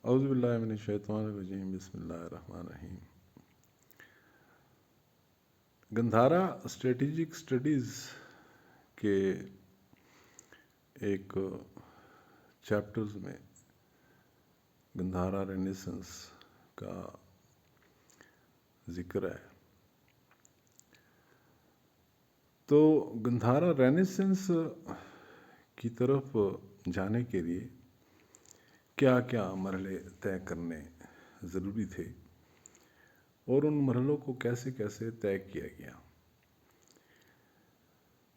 اعوذ باللہ من الشیطان الرجیم، بسم اللہ الرحمن الرحیم۔ گندھارا اسٹریٹجک اسٹڈیز کے ایک چیپٹرز میں گندھارا رینیسنس کا ذکر ہے۔ تو گندھارا رینیسنس کی طرف جانے کے لیے کیا کیا مرحلے طے کرنے ضروری تھے اور ان مرحلوں کو کیسے کیسے طے کیا گیا۔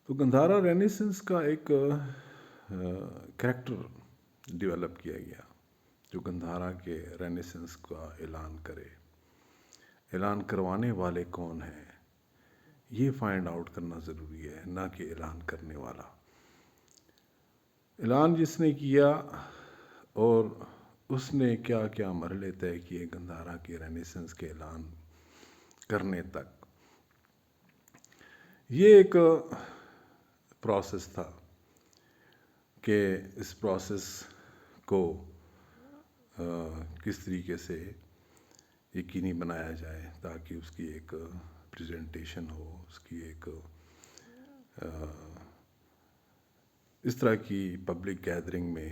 تو گندھارا رینیسنس کا ایک کریکٹر ڈیولپ کیا گیا جو گندھارا کے رینیسنس کا اعلان کرے۔ اعلان کروانے والے کون ہیں یہ فائنڈ آؤٹ کرنا ضروری ہے، نہ کہ اعلان کرنے والا۔ اعلان جس نے کیا اور اس نے کیا کیا مرحلے طے کیے گندھارا کے رینیسنس کے اعلان کرنے تک، یہ ایک پروسیس تھا کہ اس پروسیس کو کس طریقے سے یقینی بنایا جائے تاکہ اس کی ایک پریزنٹیشن ہو، اس کی ایک اس طرح کی پبلک گیدرنگ میں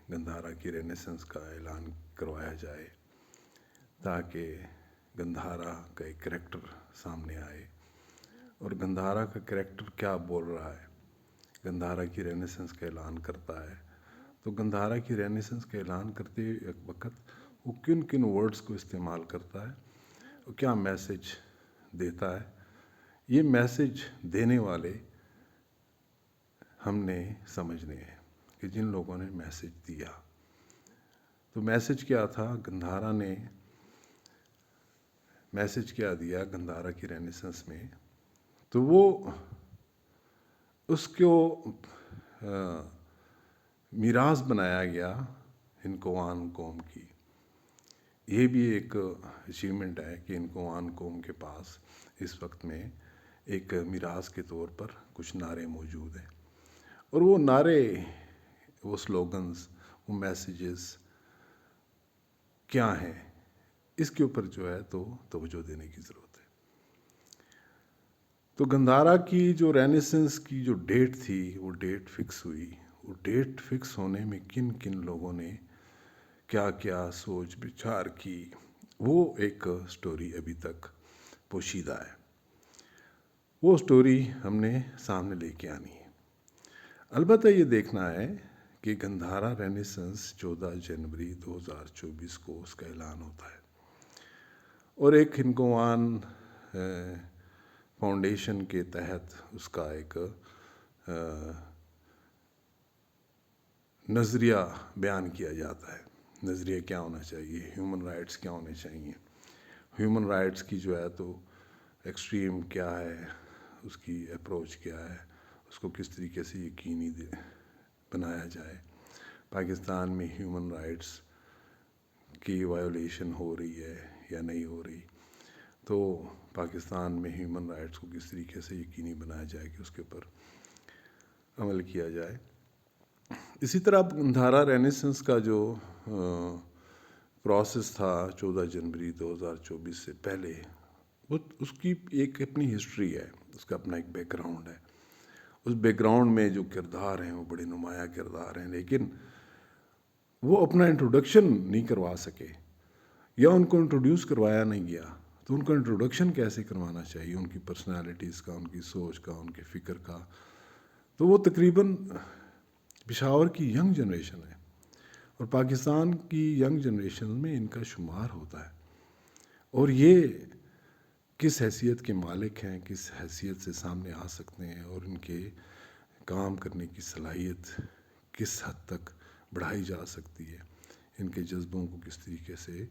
گندھارا کی رینیسنس کا اعلان کروایا جائے تاکہ گندھارا کا ایک کریکٹر سامنے آئے۔ اور گندھارا کا کریکٹر کیا بول رہا ہے، گندھارا کی رینیسنس کا اعلان کرتا ہے تو گندھارا کی رینیسنس کا اعلان کرتے وقت وہ کن کن ورڈز کو استعمال کرتا ہے اور کیا میسج دیتا ہے۔ یہ میسج دینے والے ہم نے سمجھنے ہیں کہ جن لوگوں نے میسج دیا، تو میسج کیا تھا، گندھارا نے میسج کیا دیا گندھارا کی رینیسنس میں، تو وہ اس کو میراث بنایا گیا ہنکوان قوم کی۔ یہ بھی ایک اچیومنٹ ہے کہ ہنکوان قوم کے پاس اس وقت میں ایک میراث کے طور پر کچھ نعرے موجود ہیں، اور وہ نعرے، وہ سلوگنز، وہ میسیجز کیا ہیں، اس کے اوپر جو ہے تو توجہ دینے کی ضرورت ہے۔ تو گندھارا کی جو رینیسنس کی جو ڈیٹ تھی وہ ڈیٹ فکس ہوئی۔ وہ ڈیٹ فکس ہونے میں کن کن لوگوں نے کیا کیا سوچ بچار کی، وہ ایک سٹوری ابھی تک پوشیدہ ہے۔ وہ سٹوری ہم نے سامنے لے کے آنی ہے۔ البتہ یہ دیکھنا ہے کہ گندھارا رینیسنس 14 جنوری 2024 کو اس کا اعلان ہوتا ہے، اور ایک ہنکوان فاؤنڈیشن کے تحت اس کا ایک نظریہ بیان کیا جاتا ہے۔ نظریہ کیا ہونا چاہیے، ہیومن رائٹس کیا ہونے چاہیے، ہیومن رائٹس کی جو ہے تو ایکسٹریم کیا ہے، اس کی اپروچ کیا ہے، اس کو کس طریقے سے یقینی بنایا جائے۔ پاکستان میں ہیومن رائٹس کی وائولیشن ہو رہی ہے یا نہیں ہو رہی، تو پاکستان میں ہیومن رائٹس کو کس طریقے سے یقینی بنایا جائے کہ اس کے اوپر عمل کیا جائے۔ اسی طرح گندھارا رینیسنس کا جو پروسیس تھا 14 جنوری 2024 سے پہلے، وہ اس کی ایک اپنی ہسٹری ہے، اس کا اپنا ایک بیک گراؤنڈ ہے۔ اس بیک گراؤنڈ میں جو کردار ہیں وہ بڑے نمایاں کردار ہیں، لیکن وہ اپنا انٹروڈکشن نہیں کروا سکے یا ان کو انٹروڈیوس کروایا نہیں گیا۔ تو ان کا انٹروڈکشن کیسے کروانا چاہیے، ان کی پرسنالٹیز کا، ان کی سوچ کا، ان کے فکر کا۔ تو وہ تقریباً پشاور کی ینگ جنریشن ہے، اور پاکستان کی ینگ جنریشن میں ان کا شمار ہوتا ہے، اور یہ کس حیثیت کے مالک ہیں، کس حیثیت سے سامنے آ سکتے ہیں، اور ان کے کام کرنے کی صلاحیت کس حد تک بڑھائی جا سکتی ہے، ان کے جذبوں کو کس طریقے سے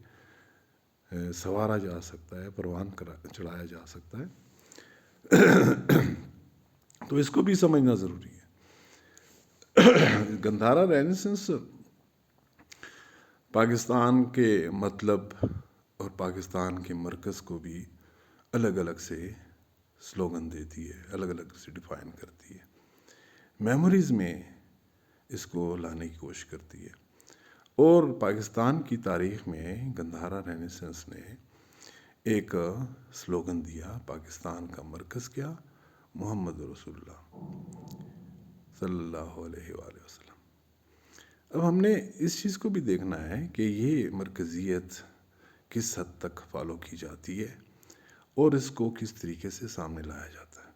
سنوارا جا سکتا ہے، پروان چڑھایا جا سکتا ہے، تو اس کو بھی سمجھنا ضروری ہے۔ گندھارا رینیسنس پاکستان کے مطلب اور پاکستان کے مرکز کو بھی الگ الگ سے سلوگن دیتی ہے، الگ الگ سے ڈیفائن کرتی ہے، میموریز میں اس کو لانے کی کوشش کرتی ہے، اور پاکستان کی تاریخ میں گندھارا رینیسنس نے ایک سلوگن دیا، پاکستان کا مرکز کیا؟ محمد رسول اللہ صلی اللہ علیہ وآلہ وسلم۔ اب ہم نے اس چیز کو بھی دیکھنا ہے کہ یہ مرکزیت کس حد تک فالو کی جاتی ہے اور اس کو کس طریقے سے سامنے لایا جاتا ہے۔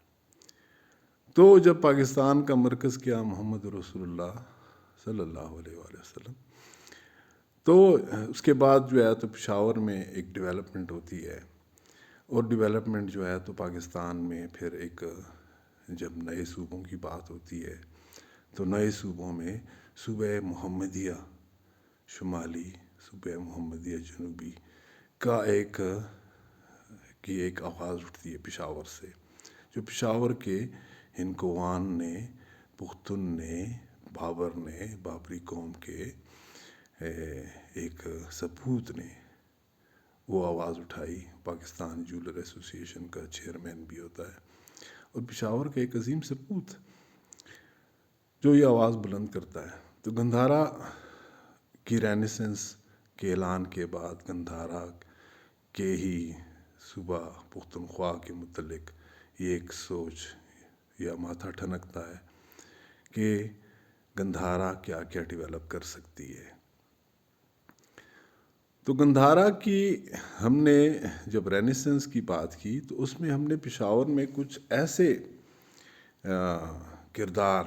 تو جب پاکستان کا مرکز کیا محمد رسول اللہ صلی اللہ علیہ وآلہ وسلم، تو اس کے بعد جو ہے تو پشاور میں ایک ڈیولپمنٹ ہوتی ہے، اور ڈیولپمنٹ جو ہے تو پاکستان میں پھر ایک جب نئے صوبوں کی بات ہوتی ہے تو نئے صوبوں میں صوبہ محمدیہ شمالی، صوبہ محمدیہ جنوبی کا ایک آغاز اٹھتی ہے پشاور سے، جو پشاور کے ہندکوان نے، پختون نے، بابر نے، بابری قوم کے ایک سپوت نے وہ آواز اٹھائی۔ پاکستان جولر ایسوسی ایشن کا چیئرمین بھی ہوتا ہے، اور پشاور کا ایک عظیم سپوت جو یہ آواز بلند کرتا ہے۔ تو گندھارا کی رینیسنس کے اعلان کے بعد گندھارا کے ہی صوبہ پختونخوا کے متعلق یہ ایک سوچ یا ماتھا ٹھنکتا ہے کہ گندھارا کیا کیا ڈیولپ کر سکتی ہے۔ تو گندھارا کی ہم نے جب رینیسنس کی بات کی تو اس میں ہم نے پشاور میں کچھ ایسے کردار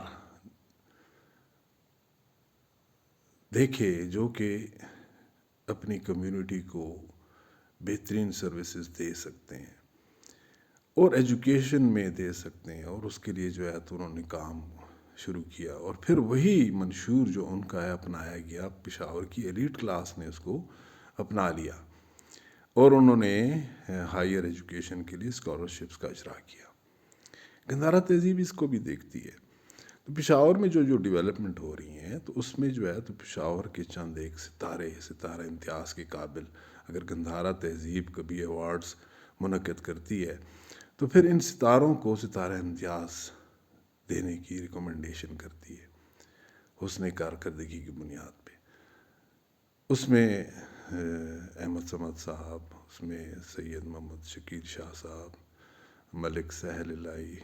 دیکھے جو کہ اپنی کمیونٹی کو بہترین سروسز دے سکتے ہیں اور ایجوکیشن میں دے سکتے ہیں، اور اس کے لیے جو ہے تو انہوں نے کام شروع کیا، اور پھر وہی منشور جو ان کا ہے اپنایا گیا، پشاور کی ایلیٹ کلاس نے اس کو اپنا لیا، اور انہوں نے ہائر ایجوکیشن کے لیے اسکالرشپس کا اجرا کیا۔ گندھارا تہذیب اس کو بھی دیکھتی ہے۔ تو پشاور میں جو ڈیولپمنٹ ہو رہی ہیں تو اس میں جو ہے تو پشاور کے چند ایک ستارہ امتیاز کے قابل، اگر گندھارا تہذیب کبھی ایوارڈز منعقد کرتی ہے تو پھر ان ستاروں کو ستارہ امتیاز دینے کی ریکمنڈیشن کرتی ہے حسن کارکردگی کی بنیاد پہ۔ اس میں احمد صمد صاحب، اس میں سید محمد شکیل شاہ صاحب، ملک سہل الہی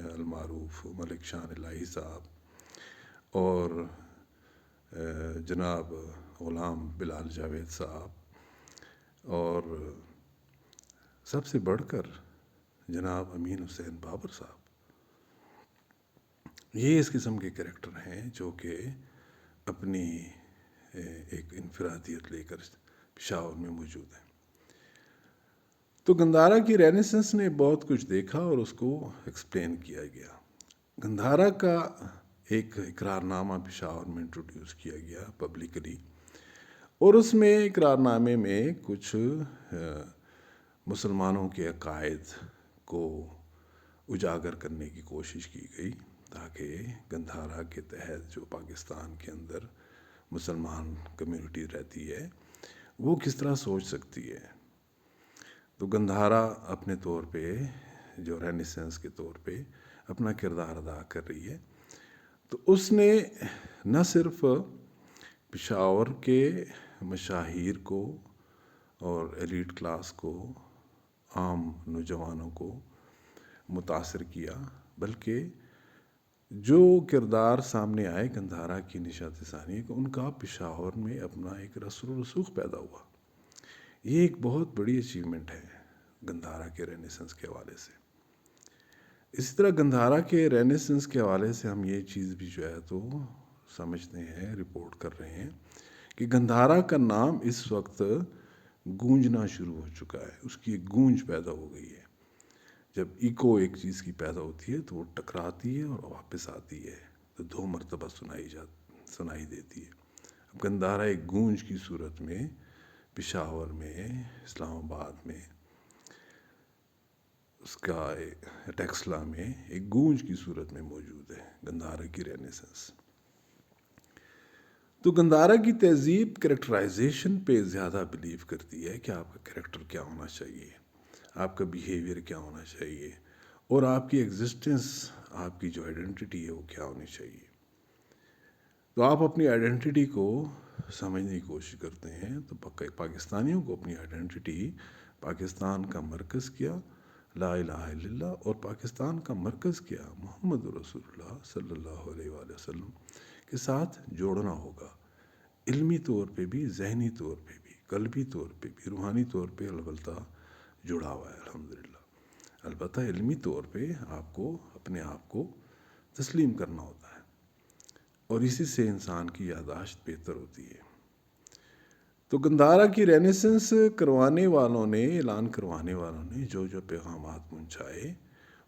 المعروف ملک شان الہی صاحب، اور جناب غلام بلال جاوید صاحب، اور سب سے بڑھ کر جناب امین حسین بابر صاحب، یہ اس قسم کے کریکٹر ہیں جو کہ اپنی ایک انفرادیت لے کر پشاور میں موجود ہیں۔ تو گندھارا کی رینیسنس نے بہت کچھ دیکھا اور اس کو ایکسپلین کیا گیا۔ گندھارا کا ایک اقرار نامہ پشاور میں انٹروڈیوس کیا گیا پبلکلی، اور اس میں اقرار نامے میں کچھ مسلمانوں کے عقائد کو اجاگر کرنے کی کوشش کی گئی تاکہ گندھارا کے تحت جو پاکستان کے اندر مسلمان کمیونٹی رہتی ہے وہ کس طرح سوچ سکتی ہے۔ تو گندھارا اپنے طور پہ جو رینیسنس کے طور پہ اپنا کردار ادا کر رہی ہے، تو اس نے نہ صرف پشاور کے مشاہیر کو اور ایلیٹ کلاس کو، عام نوجوانوں کو متاثر کیا، بلکہ جو کردار سامنے آئے گندھارا کی نشاط ثانی کو، ان کا پشاور میں اپنا ایک رسر و رسوخ پیدا ہوا۔ یہ ایک بہت بڑی اچیومنٹ ہے گندھارا کے رینیسنس کے حوالے سے۔ اسی طرح گندھارا کے رینیسنس کے حوالے سے ہم یہ چیز بھی جو ہے تو سمجھتے ہیں، رپورٹ کر رہے ہیں کہ گندھارا کا نام اس وقت گونجنا شروع ہو چکا ہے، اس کی ایک گونج پیدا ہو گئی ہے۔ جب ایکو ایک چیز کی پیدا ہوتی ہے تو وہ ٹکراتی ہے اور واپس آتی ہے، تو 2 مرتبہ سنائی دیتی ہے۔ اب گندھارا ایک گونج کی صورت میں پشاور میں، اسلام آباد میں، اس کا ٹیکسلا میں ایک گونج کی صورت میں موجود ہے گندھارا کی رینیسنس۔ تو گندھارا کی تہذیب کریکٹرائزیشن پہ زیادہ بلیو کرتی ہے کہ آپ کا کریکٹر کیا ہونا چاہیے، آپ کا بیہیویئر کیا ہونا چاہیے، اور آپ کی ایگزسٹنس، آپ کی جو آئیڈینٹی ہے وہ کیا ہونی چاہیے۔ تو آپ اپنی آئیڈینٹی کو سمجھنے کی کوشش کرتے ہیں تو پاکستانیوں کو اپنی آئیڈینٹی پاکستان کا مرکز کیا لا الہ الا اللہ اور پاکستان کا مرکز کیا محمد رسول اللہ صلی اللہ علیہ وآلہ وسلم کے ساتھ جوڑنا ہوگا، علمی طور پہ بھی، ذہنی طور پہ بھی، قلبی طور پہ بھی، روحانی طور پہ البتہ جڑا ہوا ہے الحمدللہ۔ البتہ علمی طور پہ آپ کو اپنے آپ کو تسلیم کرنا ہوتا ہے اور اسی سے انسان کی یادداشت بہتر ہوتی ہے۔ تو گندھارا کی رینیسنس کروانے والوں نے، اعلان کروانے والوں نے جو جو پیغامات پہنچائے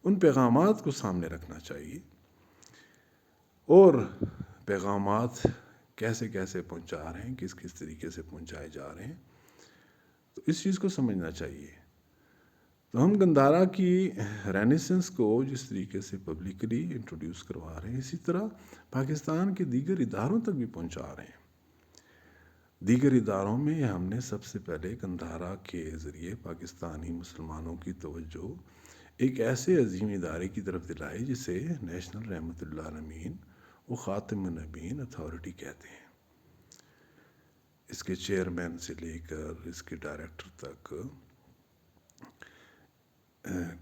ان پیغامات کو سامنے رکھنا چاہیے، اور پیغامات کیسے کیسے پہنچا رہے ہیں، کس کس طریقے سے پہنچائے جا رہے ہیں، تو اس چیز کو سمجھنا چاہیے۔ تو ہم گندھارا کی رینیسنس کو جس طریقے سے پبلکلی انٹروڈیوس کروا رہے ہیں، اسی طرح پاکستان کے دیگر اداروں تک بھی پہنچا رہے ہیں۔ دیگر اداروں میں ہم نے سب سے پہلے گندھارا کے ذریعے پاکستانی مسلمانوں کی توجہ ایک ایسے عظیم ادارے کی طرف دلائی جسے نیشنل رحمت اللہ عالمین و خاتم النبیین اتھارٹی کہتے ہیں۔ اس کے چیئرمین سے لے کر اس کے ڈائریکٹر تک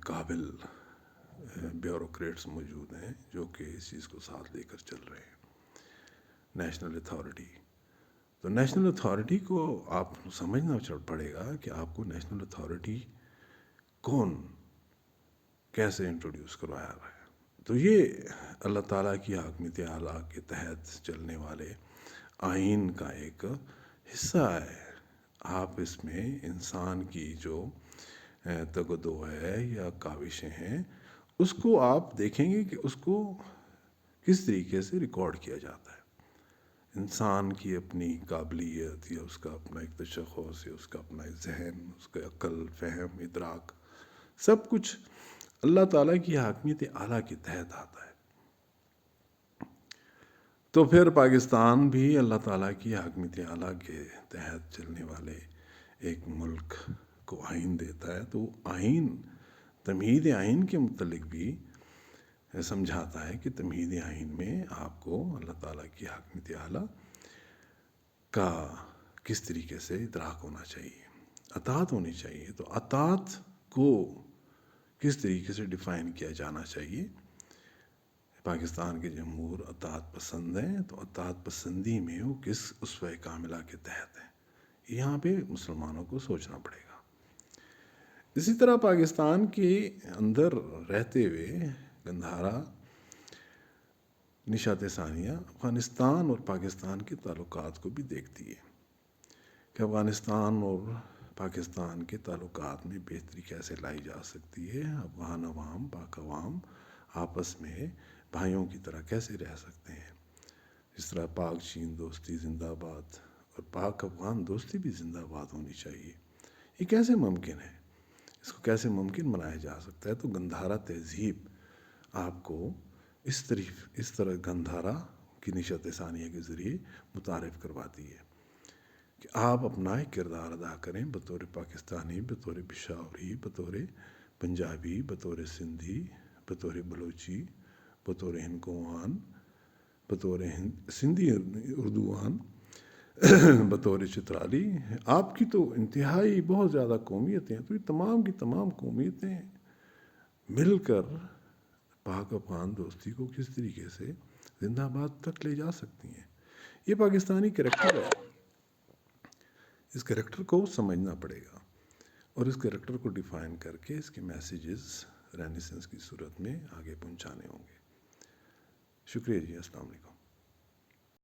قابل بیوروکریٹس موجود ہیں جو کہ اس چیز کو ساتھ لے کر چل رہے ہیں، نیشنل اتھارٹی۔ تو نیشنل اتھارٹی کو آپ سمجھنا پڑے گا کہ آپ کو نیشنل اتھارٹی کون کیسے انٹروڈیوس کروایا رہا ہے۔ تو یہ اللہ تعالیٰ کی حاکمیت اعلیٰ کے تحت چلنے والے آئین کا ایک حصہ ہے۔ آپ اس میں انسان کی جو تگدو ہے یا کاوشیں ہیں اس کو آپ دیکھیں گے کہ اس کو کس طریقے سے ریکارڈ کیا جاتا ہے۔ انسان کی اپنی قابلیت یا اس کا اپنا ایک تشخص یا اس کا اپنا ایک ذہن، اس کا عقل، فہم، ادراک، سب کچھ اللہ تعالیٰ کی حاکمیت اعلیٰ کے تحت آتا ہے۔ تو پھر پاکستان بھی اللہ تعالیٰ کی حاکمیت اعلیٰ کے تحت چلنے والے ایک ملک کو آئین دیتا ہے، تو آئین تمہید آئین کے متعلق بھی سمجھاتا ہے کہ تمہید آئین میں آپ کو اللہ تعالیٰ کی حاکمیت اعلیٰ کا کس طریقے سے ادراک ہونا چاہیے، اطاعت ہونی چاہیے۔ تو اطاعت کو کس طریقے سے ڈیفائن کیا جانا چاہیے۔ پاکستان کے جمہور اطاعت پسند ہیں، تو اطاعت پسندی میں وہ کس اسوہ کاملہ کے تحت ہیں، یہاں پہ مسلمانوں کو سوچنا پڑے گا۔ اسی طرح پاکستان کے اندر رہتے ہوئے گندھارا نشاط ثانیہ افغانستان اور پاکستان کے تعلقات کو بھی دیکھتی ہے کہ افغانستان اور پاکستان کے تعلقات میں بہتری کیسے لائی جا سکتی ہے، افغان عوام، پاک عوام آپس میں بھائیوں کی طرح کیسے رہ سکتے ہیں، جس طرح پاک چین دوستی زندہ باد اور پاک افغان دوستی بھی زندہ باد ہونی چاہیے۔ یہ کیسے ممکن ہے، اس کو کیسے ممکن بنایا جا سکتا ہے؟ تو گندھارا تہذیب آپ کو اس طرح گندھارا کی نشاط ثانیہ کے ذریعے متعارف کرواتی ہے کہ آپ اپنا ایک کردار ادا کریں بطور پاکستانی، بطور پشاوری، بطور پنجابی، بطور سندھی، بطور بلوچی، بطور ہندکوان، بطور سندھی اردوان، بطور چترالی۔ آپ کی تو انتہائی بہت زیادہ قومیتیں ہیں، تو یہ تمام کی تمام قومیتیں مل کر پاک افغان دوستی کو کس طریقے سے زندہ باد تک لے جا سکتی ہیں۔ یہ پاکستانی کریکٹر ہے، اس کریکٹر کو سمجھنا پڑے گا اور اس کریکٹر کو ڈیفائن کر کے اس کے میسیجز رینیسنس کی صورت میں آگے پہنچانے ہوں گے۔ شکریہ جی، السلام علیکم۔